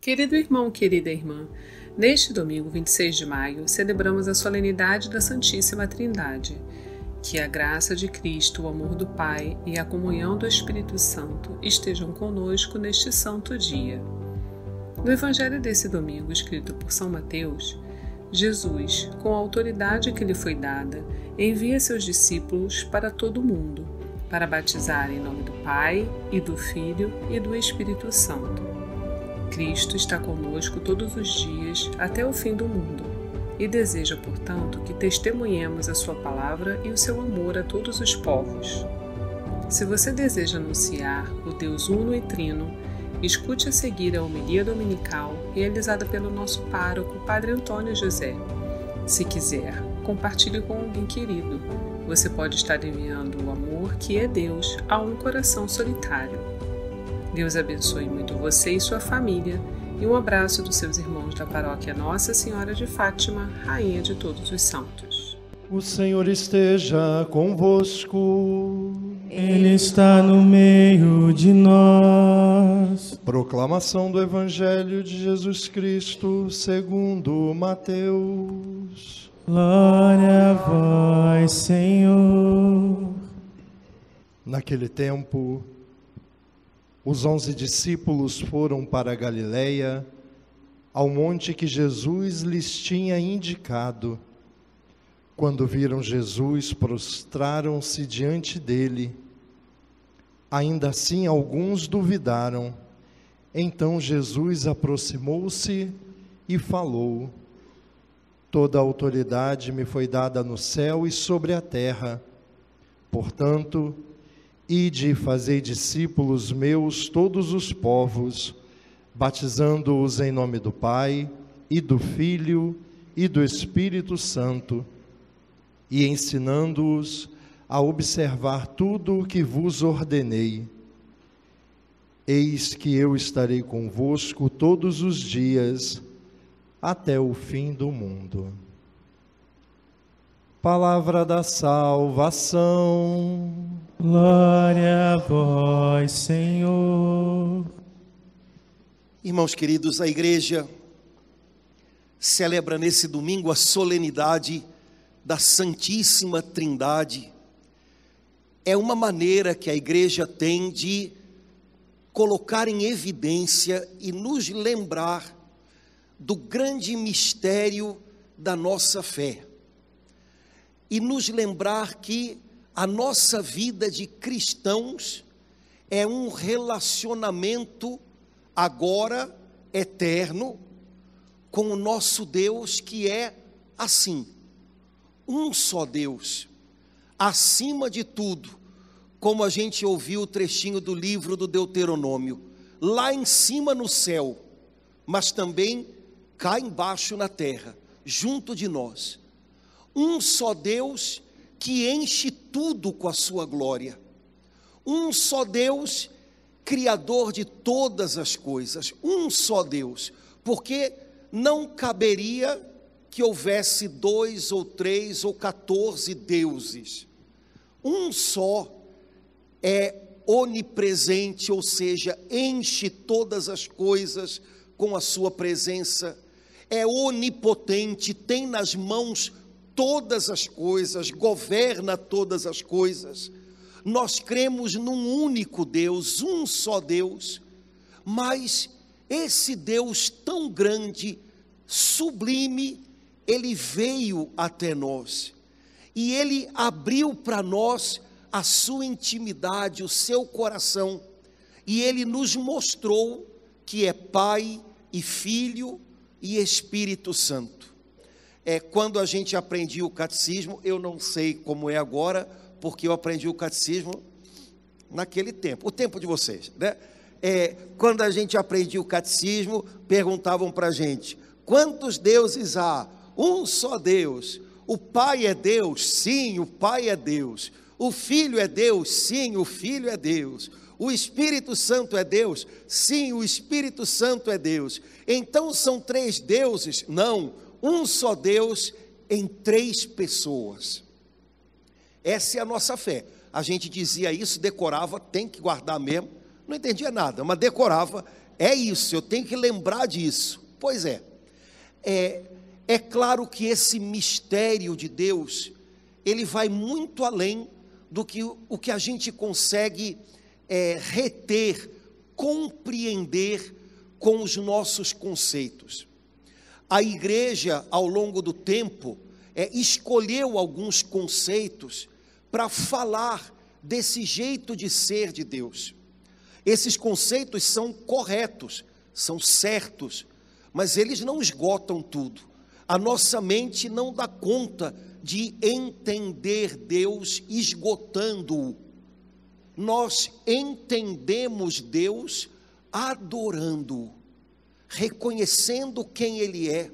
Querido irmão, querida irmã, neste domingo 26 de maio, celebramos a solenidade da Santíssima Trindade. Que a graça de Cristo, o amor do Pai e a comunhão do Espírito Santo estejam conosco neste santo dia. No Evangelho desse domingo, escrito por São Mateus, Jesus, com a autoridade que lhe foi dada, envia seus discípulos para todo o mundo, para batizar em nome do Pai, e do Filho e do Espírito Santo. Cristo está conosco todos os dias até o fim do mundo e deseja, portanto, que testemunhemos a sua palavra e o seu amor a todos os povos. Se você deseja anunciar o Deus uno e trino, escute a seguir a homilia dominical realizada pelo nosso pároco, Padre Antônio José. Se quiser, compartilhe com alguém querido. Você pode estar enviando o amor que é Deus a um coração solitário. Deus abençoe muito você e sua família, e um abraço dos seus irmãos da paróquia Nossa Senhora de Fátima, Rainha de todos os santos. O Senhor esteja convosco. Ele está no meio de nós. Proclamação do Evangelho de Jesus Cristo segundo Mateus. Glória a vós, Senhor. Naquele tempo, os 11 discípulos foram para a Galileia, ao monte que Jesus lhes tinha indicado. Quando viram Jesus, prostraram-se diante dele. Ainda assim, alguns duvidaram. Então Jesus aproximou-se e falou: Toda a autoridade me foi dada no céu e sobre a terra. Portanto, ide e fazei discípulos meus todos os povos, batizando-os em nome do Pai, e do Filho, e do Espírito Santo, e ensinando-os a observar tudo o que vos ordenei. Eis que eu estarei convosco todos os dias, até o fim do mundo. Palavra da salvação. Glória a vós, Senhor. Irmãos queridos, a igreja celebra nesse domingo a solenidade da Santíssima Trindade. É uma maneira que a igreja tem de colocar em evidência e nos lembrar do grande mistério da nossa fé. E nos lembrar que a nossa vida de cristãos é um relacionamento agora eterno com o nosso Deus, que é assim, um só Deus, acima de tudo, como a gente ouviu o trechinho do livro do Deuteronômio, lá em cima no céu, mas também cá embaixo na terra, junto de nós. Um só Deus que enche tudo com a sua glória. Um só Deus, criador de todas as coisas. Um só Deus, porque não caberia que houvesse 2 ou 3 ou 14 deuses. Um só é onipresente, ou seja, enche todas as coisas com a sua presença. É onipotente, tem nas mãos todas as coisas, governa todas as coisas. Nós cremos num único Deus, um só Deus, mas esse Deus tão grande, sublime, ele veio até nós, e ele abriu para nós a sua intimidade, o seu coração, e ele nos mostrou que é Pai e Filho e Espírito Santo. Quando a gente aprendia o catecismo, eu não sei como é agora, porque eu aprendi o catecismo naquele tempo, o tempo de vocês, né? Quando a gente aprendia o catecismo, perguntavam para a gente: quantos deuses há? Um só Deus. O Pai é Deus? Sim, o Pai é Deus. O Filho é Deus? Sim, o Filho é Deus. O Espírito Santo é Deus? Sim, o Espírito Santo é Deus. Então são 3 deuses? Não, um só Deus em 3 pessoas. Essa é a nossa fé. A gente dizia isso, decorava, tem que guardar mesmo. Não entendia nada, mas decorava É isso, eu tenho que lembrar disso. Pois é. É claro que esse mistério de Deus, ele vai muito além do que o que a gente consegue reter, compreender com os nossos conceitos. A igreja, ao longo do tempo, escolheu alguns conceitos para falar desse jeito de ser de Deus. Esses conceitos são corretos, são certos, mas eles não esgotam tudo. A nossa mente não dá conta de entender Deus esgotando-o. Nós entendemos Deus adorando-o, reconhecendo quem Ele é,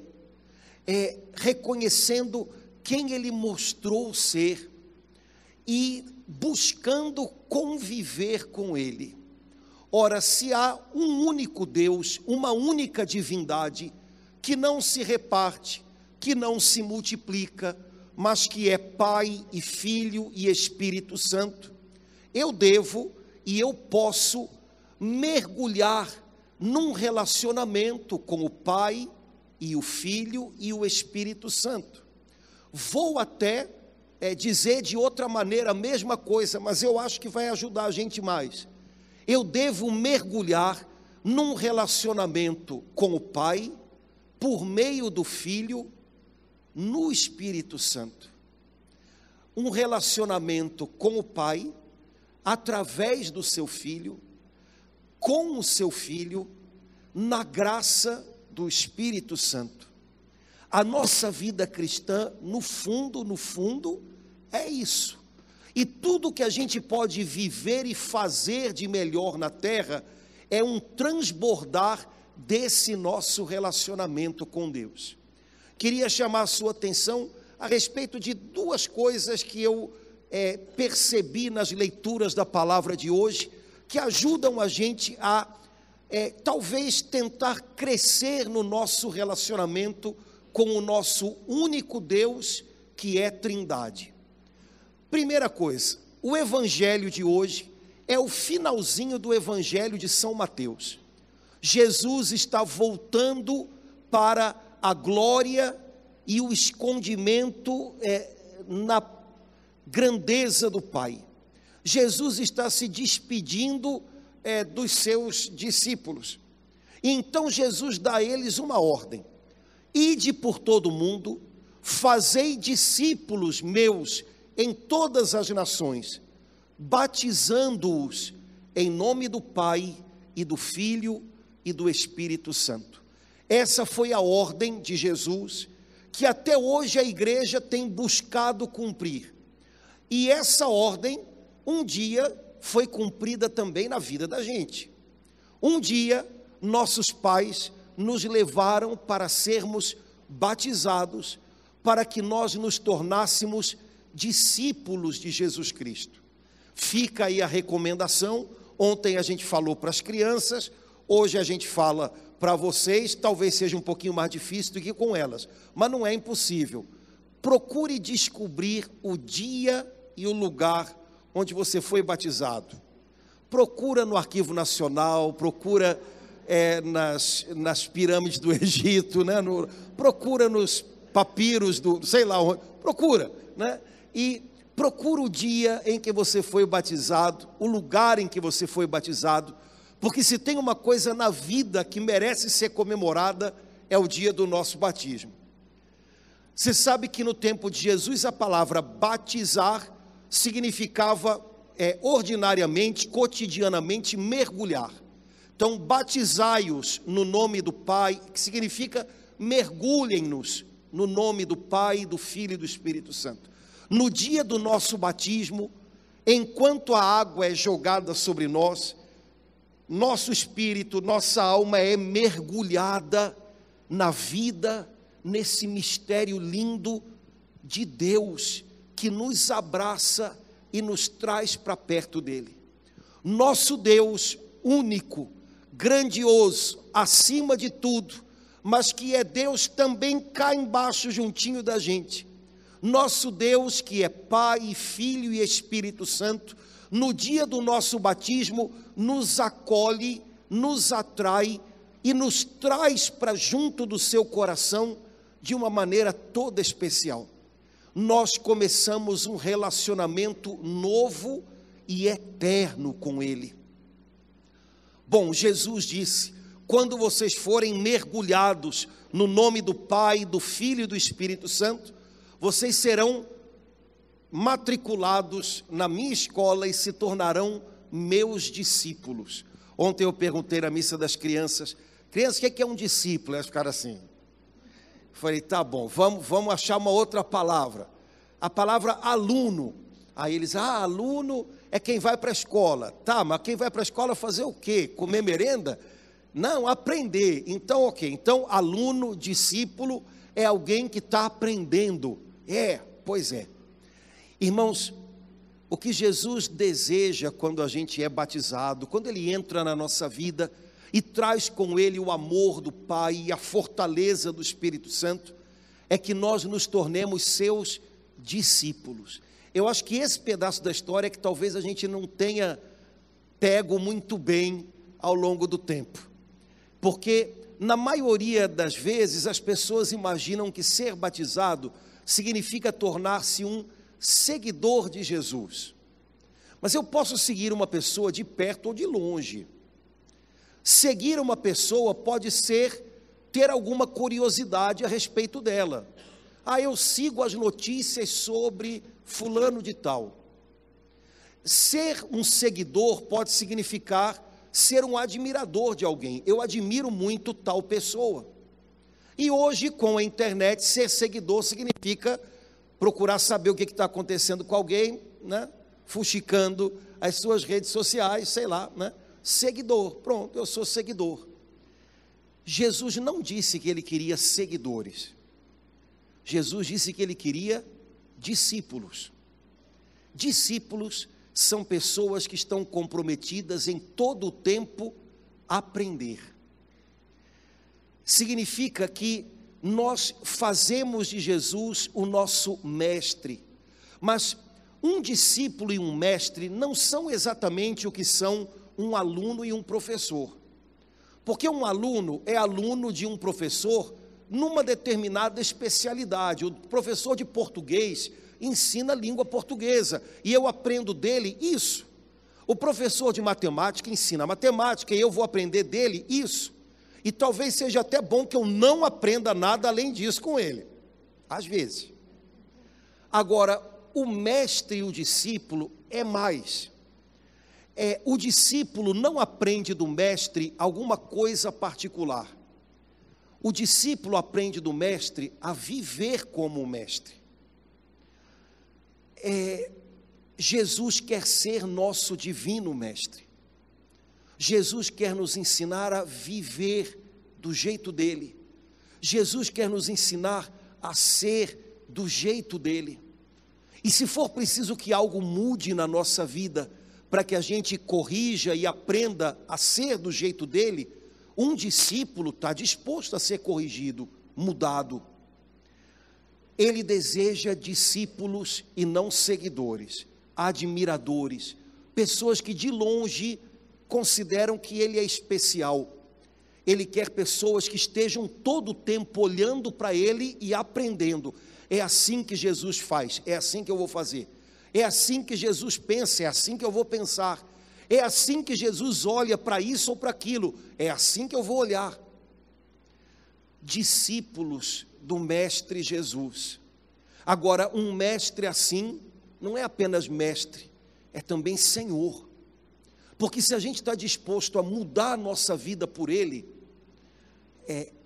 reconhecendo quem Ele mostrou ser e buscando conviver com Ele. Ora, se há um único Deus, uma única divindade, que não se reparte, que não se multiplica, mas que é Pai e Filho e Espírito Santo, eu devo e eu posso mergulhar num relacionamento com o Pai e o Filho e o Espírito Santo. Vou até dizer de outra maneira a mesma coisa, mas eu acho que vai ajudar a gente mais. Eu devo mergulhar num relacionamento com o Pai, por meio do Filho, no Espírito Santo. Um relacionamento com o Pai, através do seu Filho, com o seu Filho, na graça do Espírito Santo. A nossa vida cristã, no fundo, é isso. E tudo que a gente pode viver e fazer de melhor na terra é um transbordar desse nosso relacionamento com Deus. Queria chamar a sua atenção a respeito de duas coisas que eu percebi nas leituras da palavra de hoje, que ajudam a gente a talvez tentar crescer no nosso relacionamento com o nosso único Deus, que é Trindade. Primeira coisa, o evangelho de hoje é o finalzinho do evangelho de São Mateus. Jesus está voltando para a glória e o escondimento na grandeza do Pai. Jesus está se despedindo dos seus discípulos. E então Jesus dá a eles uma ordem: ide por todo o mundo, fazei discípulos meus em todas as nações, batizando-os em nome do Pai e do Filho e do Espírito Santo. Essa foi a ordem de Jesus, que até hoje a igreja tem buscado cumprir. E essa ordem, um dia, foi cumprida também na vida da gente. Um dia, nossos pais nos levaram para sermos batizados, para que nós nos tornássemos discípulos de Jesus Cristo. Fica aí a recomendação. Ontem a gente falou para as crianças, hoje a gente fala para vocês. Talvez seja um pouquinho mais difícil do que com elas, mas não é impossível. Procure descobrir o dia e o lugar onde você foi batizado. Procura no Arquivo Nacional, procura nas pirâmides do Egito, né? Procura nos papiros do, sei lá onde, procura, né? E procura o dia em que você foi batizado, o lugar em que você foi batizado, porque se tem uma coisa na vida que merece ser comemorada, é o dia do nosso batismo. Você sabe que no tempo de Jesus a palavra batizar significava ordinariamente, cotidianamente, mergulhar. Então batizai-os no nome do Pai, que significa mergulhem-nos no nome do Pai, do Filho e do Espírito Santo. No dia do nosso batismo, enquanto a água é jogada sobre nós, nosso espírito, nossa alma é mergulhada na vida, nesse mistério lindo de Deus, que nos abraça e nos traz para perto dele. Nosso Deus único, grandioso, acima de tudo, mas que é Deus também cá embaixo, juntinho da gente. Nosso Deus, que é Pai, Filho e Espírito Santo, no dia do nosso batismo, nos acolhe nos atrai e nos traz para junto do seu coração de uma maneira toda especial. Nós começamos um relacionamento novo e eterno com Ele. Bom, Jesus disse: quando vocês forem mergulhados no nome do Pai, do Filho e do Espírito Santo, vocês serão matriculados na minha escola e se tornarão meus discípulos. Ontem eu perguntei na missa das crianças: crianças, o que é um discípulo? Elas ficaram assim. Falei, tá bom, vamos achar uma outra palavra. A palavra aluno. Aí eles, aluno é quem vai para a escola. Tá, mas quem vai para a escola fazer o quê? Comer merenda? Não, aprender. Então, ok. Então, aluno, discípulo, é alguém que está aprendendo. Pois é. Irmãos, o que Jesus deseja quando a gente é batizado, quando Ele entra na nossa vida e traz com Ele o amor do Pai e a fortaleza do Espírito Santo, é que nós nos tornemos seus discípulos. Eu acho que esse pedaço da história é que talvez a gente não tenha pego muito bem ao longo do tempo, porque na maioria das vezes as pessoas imaginam que ser batizado significa tornar-se um seguidor de Jesus. Mas eu posso seguir uma pessoa de perto ou de longe. Seguir uma pessoa pode ser ter alguma curiosidade a respeito dela. Eu sigo as notícias sobre fulano de tal. Ser um seguidor pode significar ser um admirador de alguém. Eu admiro muito tal pessoa. E hoje, com a internet, ser seguidor significa procurar saber o que está acontecendo com alguém, né? Fuxicando as suas redes sociais, sei lá, né? Seguidor, pronto, eu sou seguidor. Jesus não disse que Ele queria seguidores. Jesus disse que Ele queria discípulos. Discípulos são pessoas que estão comprometidas em todo o tempo a aprender. Significa que nós fazemos de Jesus o nosso mestre, mas um discípulo e um mestre não são exatamente o que são um aluno e um professor, porque um aluno é aluno de um professor numa determinada especialidade. O professor de português ensina a língua portuguesa e eu aprendo dele isso. O professor de matemática ensina matemática e eu vou aprender dele isso. E talvez seja até bom que eu não aprenda nada além disso com ele, às vezes. Agora, o mestre e o discípulo é mais. O discípulo não aprende do mestre alguma coisa particular. O discípulo aprende do mestre a viver como o mestre. Jesus quer ser nosso divino mestre. Jesus quer nos ensinar a viver do jeito dele. Jesus quer nos ensinar a ser do jeito dele. E se for preciso que algo mude na nossa vida, para que a gente corrija e aprenda a ser do jeito dele, um discípulo está disposto a ser corrigido, mudado. Ele deseja discípulos e não seguidores, admiradores, pessoas que de longe consideram que ele é especial. Ele quer pessoas que estejam todo o tempo olhando para ele e aprendendo. É assim que Jesus faz, é assim que eu vou fazer. É assim que Jesus pensa, é assim que eu vou pensar. É assim que Jesus olha para isso ou para aquilo, é assim que eu vou olhar. Discípulos do Mestre Jesus. Agora, um mestre assim, não é apenas mestre, é também Senhor. Porque se a gente está disposto a mudar a nossa vida por Ele,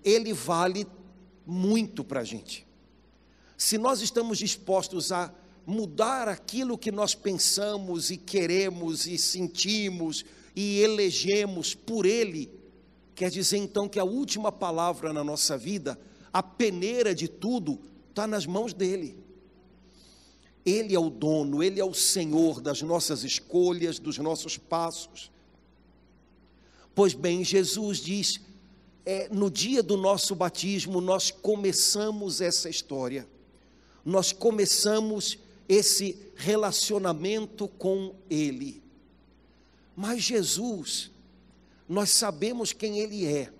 Ele vale muito para a gente. Se nós estamos dispostos a mudar aquilo que nós pensamos e queremos e sentimos e elegemos por Ele, quer dizer então que a última palavra na nossa vida, a peneira de tudo, está nas mãos dEle. Ele é o dono, Ele é o Senhor das nossas escolhas, dos nossos passos. Pois bem, Jesus diz, no dia do nosso batismo, nós começamos essa história, nós começamos esse relacionamento com Ele. Mas Jesus nós sabemos quem Ele é.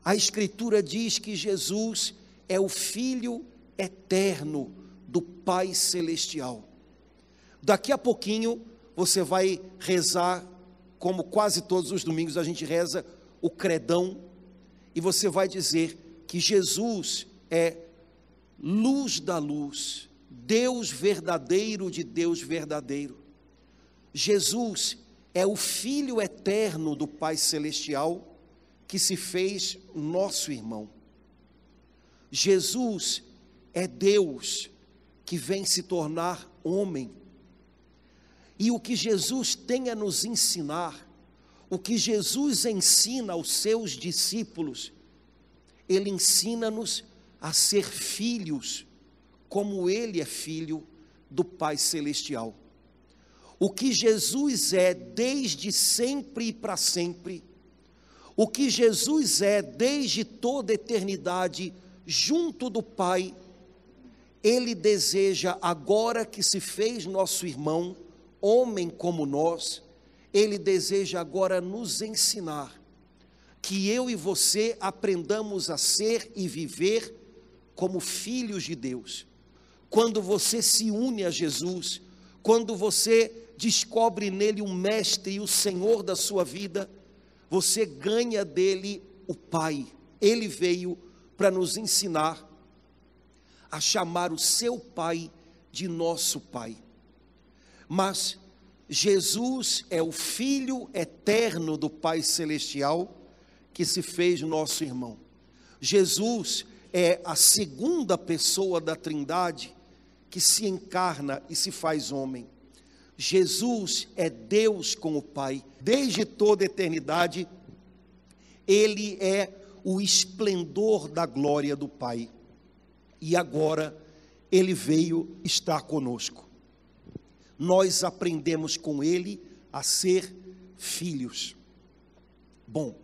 A Escritura diz que Jesus é o Filho eterno do Pai Celestial. Daqui a pouquinho você vai rezar, como quase todos os domingos a gente reza o credão, e você vai dizer que Jesus é luz da luz, Deus verdadeiro de Deus verdadeiro. Jesus é o Filho eterno do Pai Celestial, que se fez nosso irmão. Jesus é Deus que vem se tornar homem. E o que Jesus tem a nos ensinar, o que Jesus ensina aos seus discípulos, Ele ensina-nos a ser filhos, como Ele é filho do Pai Celestial. O que Jesus é desde sempre e para sempre, o que Jesus é desde toda a eternidade, junto do Pai, Ele deseja, agora que se fez nosso irmão, homem como nós, Ele deseja agora nos ensinar, que eu e você aprendamos a ser e viver como filhos de Deus. Quando você se une a Jesus, quando você descobre nele o mestre e o Senhor da sua vida, você ganha dele o Pai. Ele veio para nos ensinar a chamar o seu Pai de nosso Pai. Mas Jesus é o Filho eterno do Pai Celestial, que se fez nosso irmão. Jesus é a segunda pessoa da Trindade, que se encarna e se faz homem. Jesus é Deus com o Pai, desde toda a eternidade, Ele é o esplendor da glória do Pai, e agora Ele veio estar conosco. Nós aprendemos com Ele a ser filhos. Bom,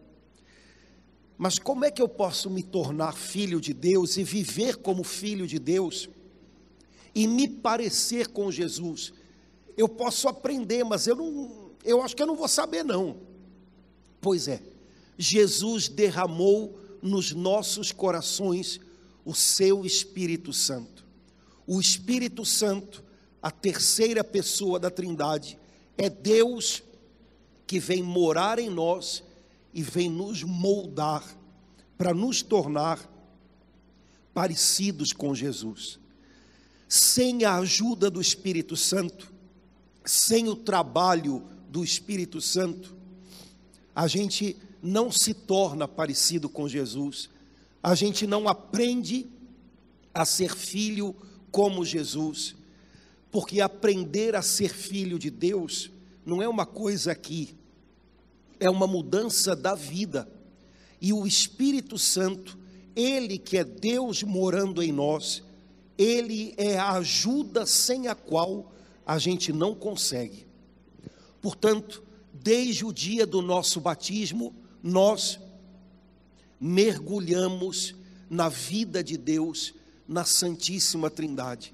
mas como é que eu posso me tornar filho de Deus e viver como filho de Deus e me parecer com Jesus? Eu posso aprender, mas eu acho que eu não vou saber não. Pois é, Jesus derramou nos nossos corações o seu Espírito Santo. O Espírito Santo, a terceira pessoa da Trindade, é Deus que vem morar em nós e vem nos moldar para nos tornar parecidos com Jesus. Sem a ajuda do Espírito Santo, sem o trabalho do Espírito Santo, a gente não se torna parecido com Jesus, a gente não aprende a ser filho como Jesus, porque aprender a ser filho de Deus não é uma coisa aqui, é uma mudança da vida. E o Espírito Santo, Ele que é Deus morando em nós, Ele é a ajuda sem a qual a gente não consegue. Portanto, desde o dia do nosso batismo, nós mergulhamos na vida de Deus, na Santíssima Trindade.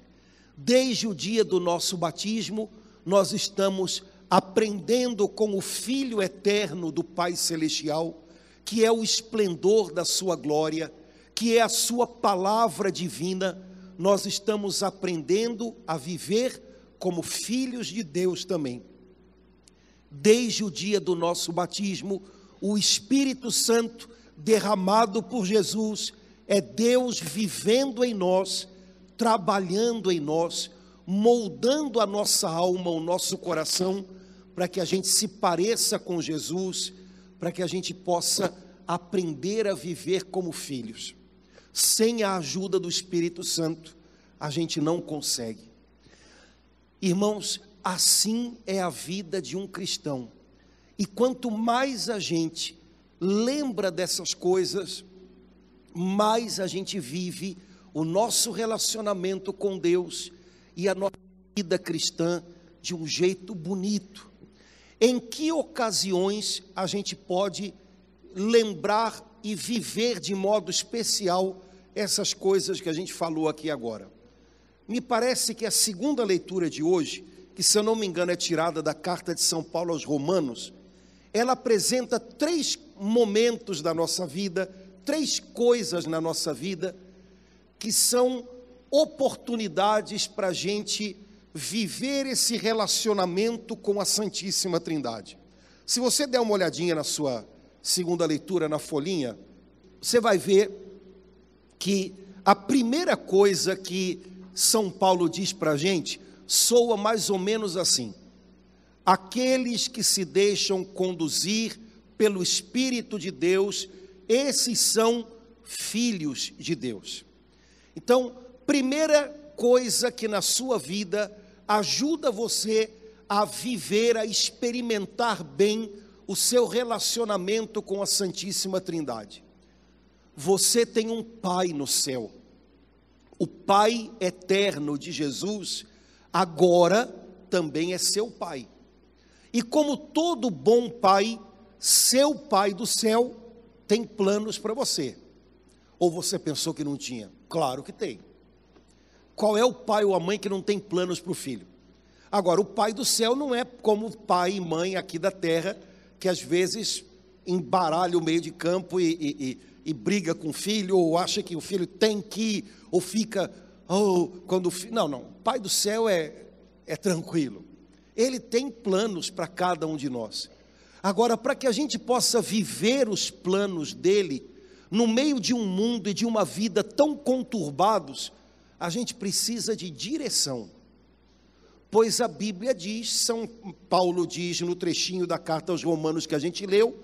Desde o dia do nosso batismo, nós estamos aprendendo com o Filho eterno do Pai Celestial, que é o esplendor da sua glória, que é a sua palavra divina. Nós estamos aprendendo a viver como filhos de Deus também. Desde o dia do nosso batismo, o Espírito Santo derramado por Jesus é Deus vivendo em nós, trabalhando em nós, moldando a nossa alma, o nosso coração, para que a gente se pareça com Jesus, para que a gente possa aprender a viver como filhos. Sem a ajuda do Espírito Santo, a gente não consegue. Irmãos, assim é a vida de um cristão. E quanto mais a gente lembra dessas coisas, mais a gente vive o nosso relacionamento com Deus e a nossa vida cristã de um jeito bonito. Em que ocasiões a gente pode lembrar e viver de modo especial essas coisas que a gente falou aqui agora? Me parece que a segunda leitura de hoje, que se eu não me engano é tirada da carta de São Paulo aos Romanos, ela apresenta 3 momentos da nossa vida, 3 coisas na nossa vida, que são oportunidades para a gente viver esse relacionamento com a Santíssima Trindade. Se você der uma olhadinha na sua segunda leitura, na folhinha, você vai ver que a primeira coisa que São Paulo diz para a gente, soa mais ou menos assim: aqueles que se deixam conduzir pelo Espírito de Deus, esses são filhos de Deus. Então, primeira coisa que na sua vida ajuda você a viver, a experimentar bem o seu relacionamento com a Santíssima Trindade. Você tem um Pai no céu. O Pai eterno de Jesus agora também é seu Pai. E como todo bom pai, seu Pai do céu tem planos para você. Ou você pensou que não tinha? Claro que tem. Qual é o pai ou a mãe que não tem planos para o filho? Agora, o Pai do céu não é como o pai e mãe aqui da terra, que às vezes embaralha o meio de campo e briga com o filho, ou acha que o filho tem que ir, ou fica, quando o filho... Não, o Pai do céu é tranquilo. Ele tem planos para cada um de nós. Agora, para que a gente possa viver os planos dele, no meio de um mundo e de uma vida tão conturbados, a gente precisa de direção. Pois a Bíblia diz, São Paulo diz no trechinho da carta aos Romanos que a gente leu,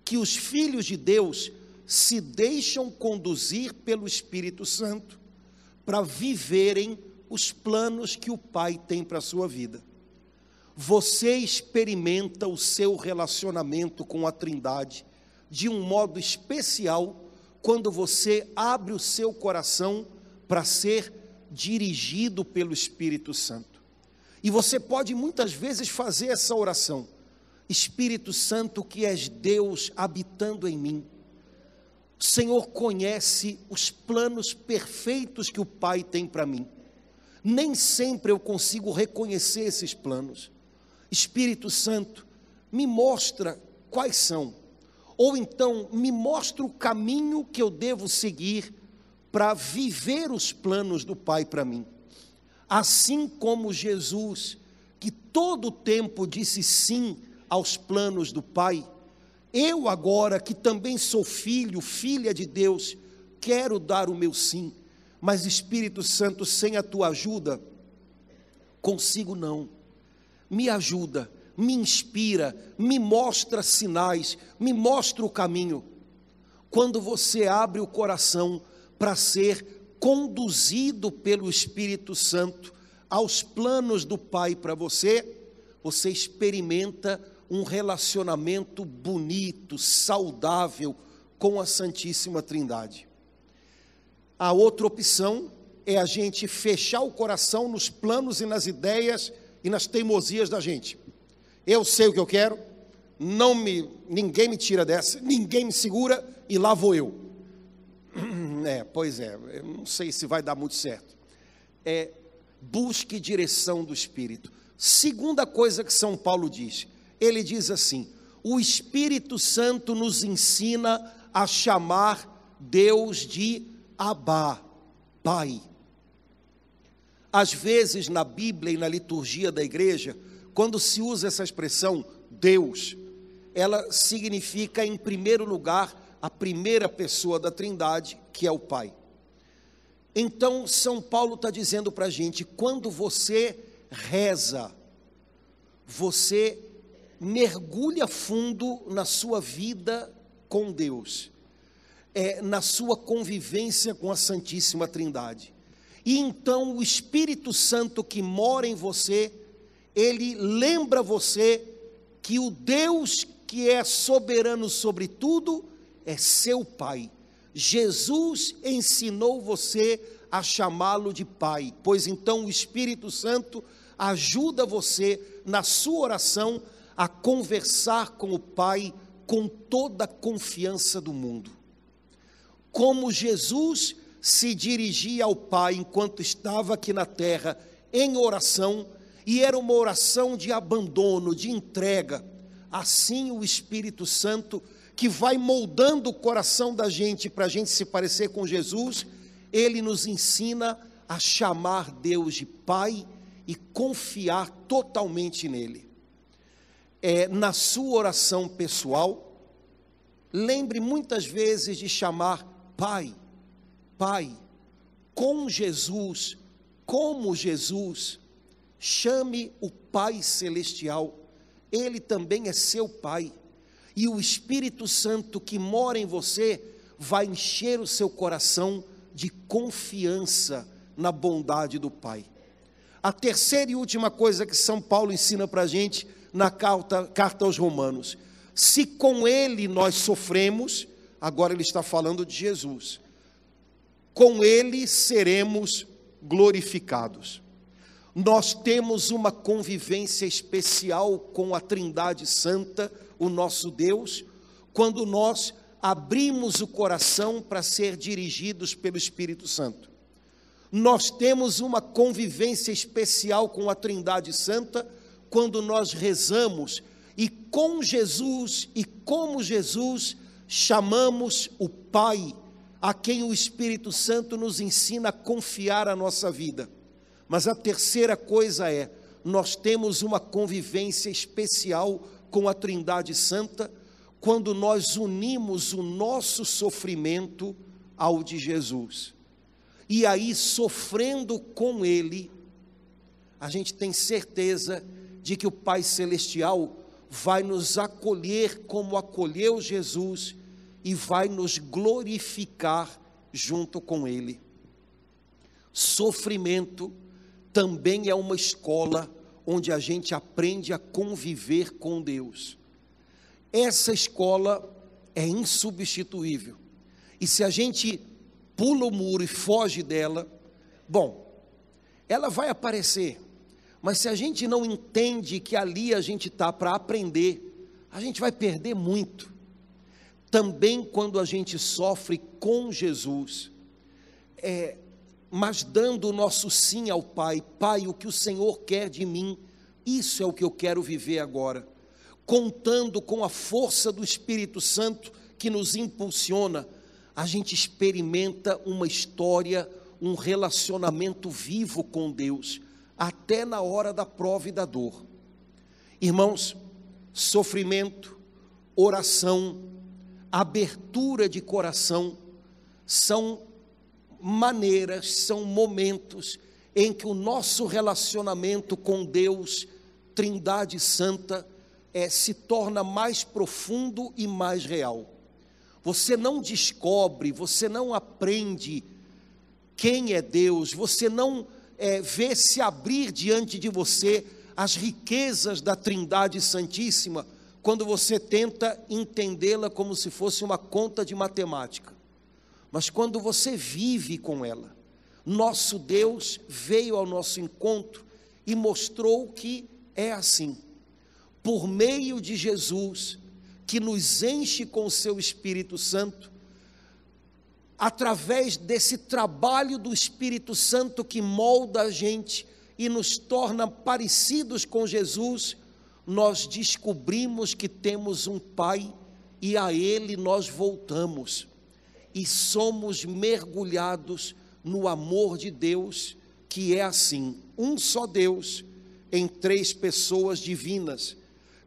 que os filhos de Deus se deixam conduzir pelo Espírito Santo para viverem os planos que o Pai tem para a sua vida. Você experimenta o seu relacionamento com a Trindade de um modo especial quando você abre o seu coração para ser dirigido pelo Espírito Santo. E você pode muitas vezes fazer essa oração: Espírito Santo, que és Deus habitando em mim, o Senhor conhece os planos perfeitos que o Pai tem para mim. Nem sempre eu consigo reconhecer esses planos. Espírito Santo, me mostra quais são, ou então me mostra o caminho que eu devo seguir para viver os planos do Pai para mim. Assim como Jesus, que todo o tempo disse sim aos planos do Pai, eu agora, que também sou filho, filha de Deus, quero dar o meu sim, mas Espírito Santo, sem a tua ajuda, consigo não. Me ajuda, me inspira, me mostra sinais, me mostra o caminho. Quando você abre o coração para ser conduzido pelo Espírito Santo aos planos do Pai para você, você experimenta um relacionamento bonito, saudável com a Santíssima Trindade. A outra opção é a gente fechar o coração nos planos e nas ideias e nas teimosias da gente. Eu sei o que eu quero, ninguém me tira dessa, ninguém me segura e lá vou eu. Eu não sei se vai dar muito certo. Busque direção do Espírito. Segunda coisa que São Paulo diz, ele diz assim: o Espírito Santo nos ensina a chamar Deus de Abá, Pai. Às vezes na Bíblia e na liturgia da igreja, quando se usa essa expressão Deus, ela significa em primeiro lugar a primeira pessoa da Trindade, que é o Pai. Então São Paulo está dizendo para a gente, quando você reza, você mergulha fundo na sua vida com Deus, na sua convivência com a Santíssima Trindade. E então o Espírito Santo que mora em você, ele lembra você que o Deus que é soberano sobre tudo é seu Pai. Jesus ensinou você a chamá-lo de Pai, pois então o Espírito Santo ajuda você na sua oração a conversar com o Pai com toda a confiança do mundo. Como Jesus se dirigia ao Pai enquanto estava aqui na terra em oração, e era uma oração de abandono, de entrega. assim o Espírito Santo, que vai moldando o coração da gente para a gente se parecer com Jesus, ele nos ensina a chamar Deus de Pai e confiar totalmente nele. Na sua oração pessoal, lembre muitas vezes de chamar Pai, Pai, com Jesus, como Jesus. Chame o Pai Celestial, ele também é seu Pai, e o Espírito Santo que mora em você vai encher o seu coração de confiança na bondade do Pai. A terceira e última coisa que São Paulo ensina para a gente na carta aos Romanos: se com ele nós sofremos, agora ele está falando de Jesus, com ele seremos glorificados. Nós temos uma convivência especial com a Trindade Santa, o nosso Deus, quando nós abrimos o coração para ser dirigidos pelo Espírito Santo. Nós temos uma convivência especial com a Trindade Santa quando nós rezamos e com Jesus e como Jesus chamamos o Pai, a quem o Espírito Santo nos ensina a confiar a nossa vida. Mas a terceira coisa é, nós temos uma convivência especial com a Trindade Santa quando nós unimos o nosso sofrimento ao de Jesus. E aí, sofrendo com ele, a gente tem certeza de que o Pai Celestial vai nos acolher como acolheu Jesus e vai nos glorificar junto com ele. Sofrimento também é uma escola onde a gente aprende a conviver com Deus. Essa escola é insubstituível. E se a gente pula o muro e foge dela, bom, ela vai aparecer. Mas se a gente não entende que ali a gente está para aprender, a gente vai perder muito. Também quando a gente sofre com Jesus, mas dando o nosso sim ao Pai, Pai, o que o Senhor quer de mim, isso é o que eu quero viver agora, contando com a força do Espírito Santo que nos impulsiona, a gente experimenta uma história, um relacionamento vivo com Deus, até na hora da prova e da dor. Irmãos, sofrimento, oração, abertura de coração, são maneiras, são momentos em que o nosso relacionamento com Deus, Trindade Santa, se torna mais profundo e mais real. Você não descobre, você não aprende quem é Deus, você não vê se abrir diante de você as riquezas da Trindade Santíssima, quando você tenta entendê-la como se fosse uma conta de matemática. Mas quando você vive com ela, nosso Deus veio ao nosso encontro e mostrou que é assim. Por meio de Jesus, que nos enche com o seu Espírito Santo, através desse trabalho do Espírito Santo que molda a gente e nos torna parecidos com Jesus, nós descobrimos que temos um Pai e a Ele nós voltamos. E somos mergulhados no amor de Deus, que é assim, um só Deus, em três pessoas divinas,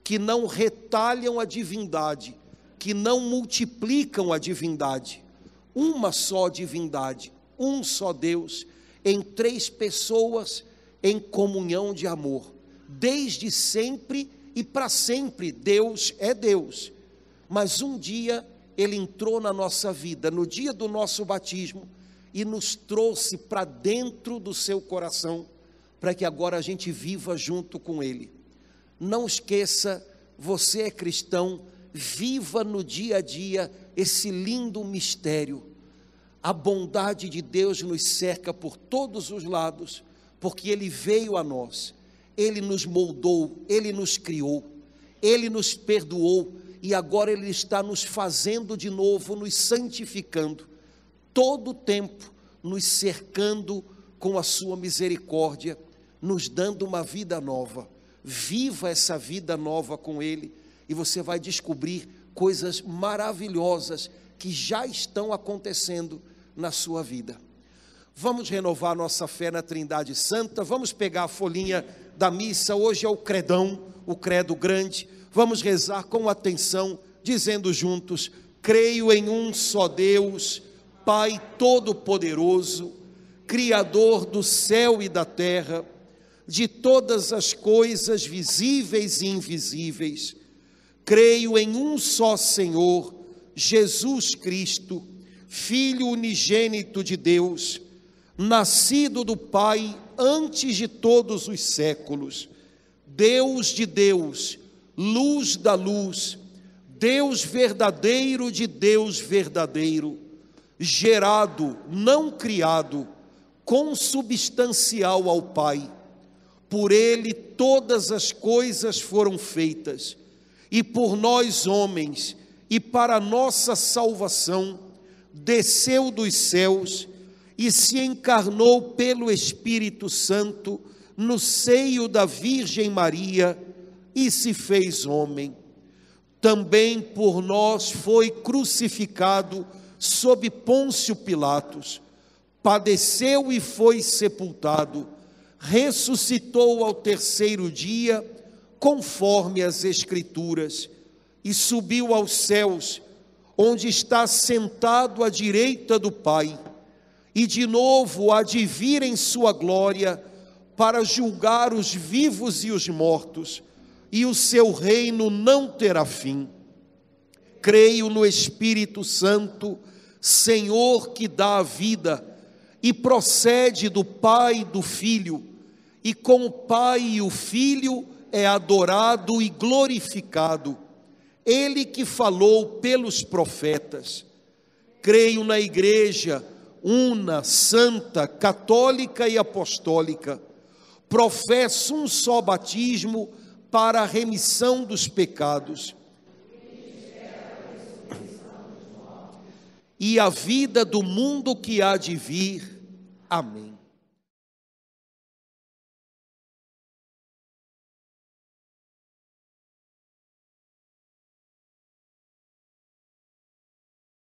que não retalham a divindade, que não multiplicam a divindade, uma só divindade, um só Deus, em três pessoas, em comunhão de amor, desde sempre e para sempre. Deus é Deus, mas um dia Ele entrou na nossa vida, no dia do nosso batismo, e nos trouxe para dentro do seu coração, para que agora a gente viva junto com Ele. Não esqueça, você é cristão, viva no dia a dia esse lindo mistério. A bondade de Deus nos cerca por todos os lados, porque Ele veio a nós, Ele nos moldou, Ele nos criou, Ele nos perdoou, e agora Ele está nos fazendo de novo, nos santificando, todo o tempo nos cercando com a sua misericórdia, nos dando uma vida nova. Viva essa vida nova com Ele, e você vai descobrir coisas maravilhosas que já estão acontecendo na sua vida. Vamos renovar nossa fé na Trindade Santa, vamos pegar a folhinha da missa, hoje é o credão, o credo grande, vamos rezar com atenção, dizendo juntos: creio em um só Deus, Pai Todo-Poderoso, Criador do céu e da terra, de todas as coisas visíveis e invisíveis. Creio em um só Senhor, Jesus Cristo, Filho unigênito de Deus, nascido do Pai antes de todos os séculos, Deus de Deus, luz da luz, Deus verdadeiro de Deus verdadeiro, gerado, não criado, consubstancial ao Pai. Por ele todas as coisas foram feitas, e por nós homens, e para nossa salvação, desceu dos céus e se encarnou pelo Espírito Santo no seio da Virgem Maria e se fez homem. Também por nós foi crucificado sob Pôncio Pilatos, padeceu e foi sepultado, ressuscitou ao terceiro dia, conforme as Escrituras, e subiu aos céus, onde está sentado à direita do Pai, e de novo há de vir em sua glória para julgar os vivos e os mortos, e o seu reino não terá fim. Creio no Espírito Santo, Senhor que dá a vida, e procede do Pai e do Filho, e com o Pai e o Filho é adorado e glorificado, ele que falou pelos profetas. Creio na Igreja una, santa, católica e apostólica, professo um só batismo para a remissão dos pecados e a vida do mundo que há de vir. Amém.